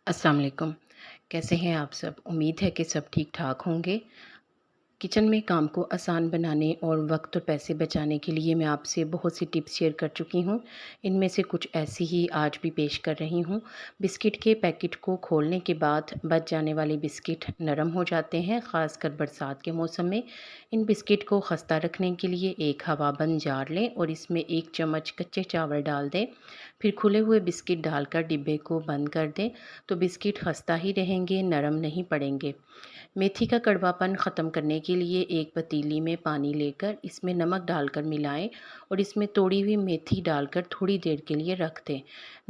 अस्सलाम वालेकुम। कैसे हैं आप सब? उम्मीद है कि सब ठीक-ठाक होंगे। किचन में काम को आसान बनाने और वक्त और पैसे बचाने के लिए मैं आपसे बहुत सी टिप्स शेयर कर चुकी हूँ। इनमें से कुछ ऐसी ही आज भी पेश कर रही हूँ। बिस्किट के पैकेट को खोलने के बाद बच जाने वाले बिस्किट नरम हो जाते हैं, ख़ासकर बरसात के मौसम में। इन बिस्किट को खस्ता रखने के लिए एक हवाबंद जार लें और इसमें 1 चम्मच कच्चे चावल डाल दें। फिर खुले हुए बिस्किट डालकर डिब्बे को बंद कर दें, तो बिस्किट खस्ता ही रहेंगे, नरम नहीं पड़ेंगे। मेथी का कड़वापन ख़त्म करने के लिए एक पतीली में पानी लेकर इसमें नमक डालकर मिलाएं और इसमें तोड़ी हुई मेथी डालकर थोड़ी देर के लिए रख दें।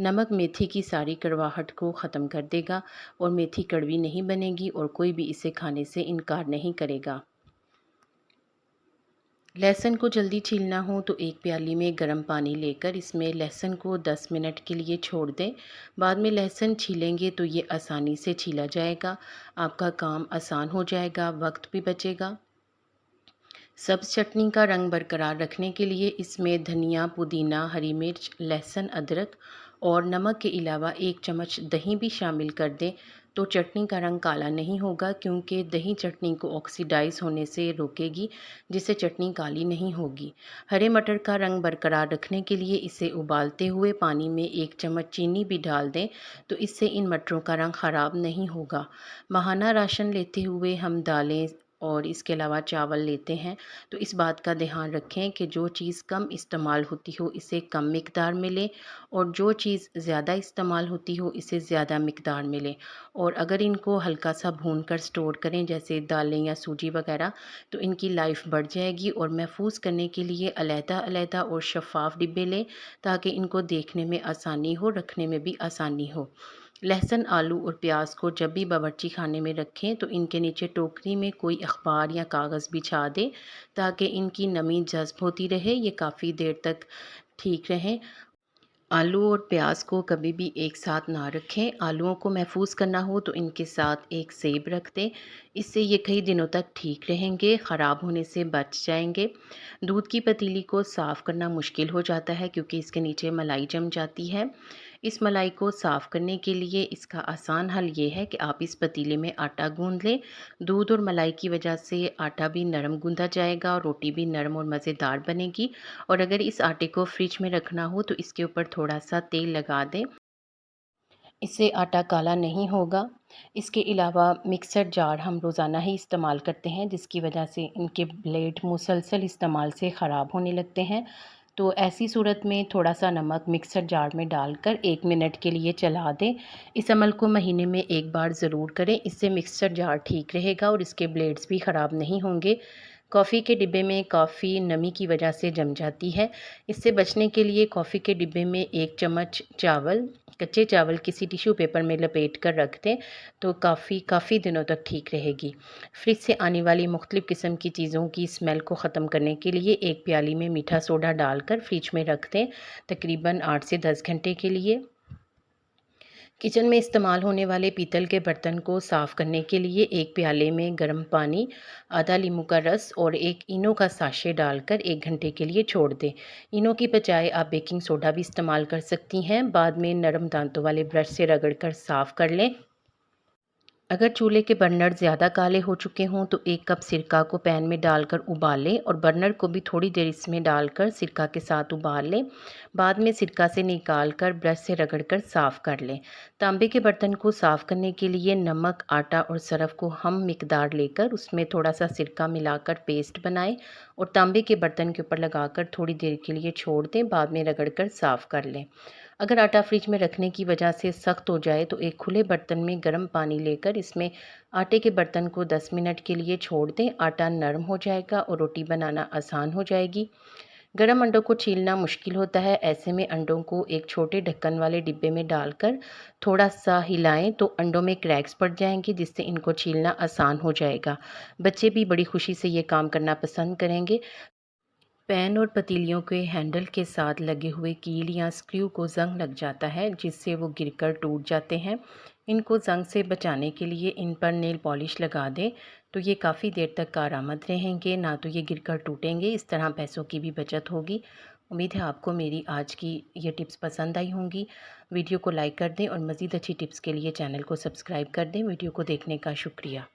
नमक मेथी की सारी कड़वाहट को ख़त्म कर देगा और मेथी कड़वी नहीं बनेगी और कोई भी इसे खाने से इनकार नहीं करेगा। लहसुन को जल्दी छीलना हो तो एक प्याली में गर्म पानी लेकर इसमें लहसुन को 10 मिनट के लिए छोड़ दें। बाद में लहसुन छीलेंगे तो ये आसानी से छीला जाएगा। आपका काम आसान हो जाएगा, वक्त भी बचेगा। सब्ज़ चटनी का रंग बरकरार रखने के लिए इसमें धनिया, पुदीना, हरी मिर्च, लहसुन, अदरक और नमक के अलावा 1 चम्मच दही भी शामिल कर दें, तो चटनी का रंग काला नहीं होगा, क्योंकि दही चटनी को ऑक्सीडाइज़ होने से रोकेगी, जिससे चटनी काली नहीं होगी। हरे मटर का रंग बरकरार रखने के लिए इसे उबालते हुए पानी में 1 चम्मच चीनी भी डाल दें, तो इससे इन मटरों का रंग ख़राब नहीं होगा। माहाना राशन लेते हुए हम दालें और इसके अलावा चावल लेते हैं, तो इस बात का ध्यान रखें कि जो चीज़ कम इस्तेमाल होती हो इसे कम मिकदार में लें और जो चीज़ ज़्यादा इस्तेमाल होती हो इसे ज़्यादा मिकदार में लें। और अगर इनको हल्का सा भून कर स्टोर करें, जैसे दालें या सूजी वगैरह, तो इनकी लाइफ बढ़ जाएगी। और महफूज करने के लिए अलहदा-अलहदा और शफ़ाफ़ डिब्बे लें, ताकि इनको देखने में आसानी हो, रखने में भी आसानी हो। लहसुन, आलू और प्याज को जब भी बावर्ची खाने में रखें तो इनके नीचे टोकरी में कोई अखबार या कागज़ बिछा दें, ताकि इनकी नमी जज़्ब होती रहे, ये काफ़ी देर तक ठीक रहें। आलू और प्याज को कभी भी एक साथ ना रखें। आलूओं को महफूज करना हो तो इनके साथ एक सेब रख दें। इससे ये कई दिनों तक ठीक रहेंगे, ख़राब होने से बच जाएंगे। दूध की पतीली को साफ़ करना मुश्किल हो जाता है, क्योंकि इसके नीचे मलाई जम जाती है। इस मलाई को साफ़ करने के लिए इसका आसान हल ये है कि आप इस पतीले में आटा गूंद लें। दूध और मलाई की वजह से आटा भी नरम गूंदा जाएगा और रोटी भी नरम और मज़ेदार बनेगी। और अगर इस आटे को फ्रिज में रखना हो तो इसके ऊपर थोड़ा सा तेल लगा दें, इससे आटा काला नहीं होगा। इसके अलावा मिक्सर जार हम रोज़ाना ही इस्तेमाल करते हैं, जिसकी वजह से इनके ब्लेड मुसलसल इस्तेमाल से ख़राब होने लगते हैं। तो ऐसी सूरत में थोड़ा सा नमक मिक्सर जार में डालकर 1 मिनट के लिए चला दें। इस अमल को महीने में 1 बार ज़रूर करें, इससे मिक्सर जार ठीक रहेगा और इसके ब्लेड्स भी ख़राब नहीं होंगे। कॉफ़ी के डिब्बे में कॉफ़ी नमी की वजह से जम जाती है। इससे बचने के लिए कॉफ़ी के डिब्बे में 1 चम्मच कच्चे चावल किसी टिश्यू पेपर में लपेट कर रख दें, तो काफ़ी दिनों तक ठीक रहेगी। फ्रिज से आने वाली मुख्तलिफ़ किस्म की चीज़ों की स्मेल को ख़त्म करने के लिए एक प्याली में मीठा सोडा डालकर फ्रिज में रख दें, तकरीबन 8 से 10 घंटे के लिए। किचन में इस्तेमाल होने वाले पीतल के बर्तन को साफ़ करने के लिए एक प्याले में गर्म पानी, आधा नींबू का रस और एक इनो का साशे डालकर 1 घंटे के लिए छोड़ दें। इनो की बजाय आप बेकिंग सोडा भी इस्तेमाल कर सकती हैं। बाद में नरम दांतों वाले ब्रश से रगड़कर साफ़ कर लें। अगर चूल्हे के बर्नर ज़्यादा काले हो चुके हों तो 1 कप सिरका को पैन में डालकर उबालें और बर्नर को भी थोड़ी देर इसमें डालकर सिरका के साथ उबाल लें। बाद में सिरका से निकाल कर ब्रश से रगड़कर साफ़ कर लें। तांबे के बर्तन को साफ़ करने के लिए नमक, आटा और सरफ को हम मिकदार लेकर उसमें थोड़ा सा सिरका मिलाकर पेस्ट बनाएं और तांबे के बर्तन के ऊपर लगाकर थोड़ी देर के लिए छोड़ दें। बाद में रगड़कर साफ़ कर लें। अगर आटा फ्रिज में रखने की वजह से सख्त हो जाए तो एक खुले बर्तन में गर्म पानी लेकर इसमें आटे के बर्तन को 10 मिनट के लिए छोड़ दें। आटा नरम हो जाएगा और रोटी बनाना आसान हो जाएगी। गर्म अंडों को छीलना मुश्किल होता है, ऐसे में अंडों को एक छोटे ढक्कन वाले डिब्बे में डालकर थोड़ा सा हिलाएं तो अंडों में क्रैक्स पड़ जाएंगे, जिससे इनको छीलना आसान हो जाएगा। बच्चे भी बड़ी खुशी से ये काम करना पसंद करेंगे। पैन और पतीलियों के हैंडल के साथ लगे हुए कील या स्क्रू को ज़ंग लग जाता है, जिससे वो गिरकर टूट जाते हैं। इनको ज़ंग से बचाने के लिए इन पर नेल पॉलिश लगा दें, तो ये काफ़ी देर तक कारआमद रहेंगे, ना तो ये गिरकर टूटेंगे। इस तरह पैसों की भी बचत होगी उम्मीद है आपको मेरी आज की ये टिप्स पसंद आई होंगी। वीडियो को लाइक कर दें और मज़ीद अच्छी टिप्स के लिए चैनल को सब्सक्राइब कर दें। वीडियो को देखने का शुक्रिया।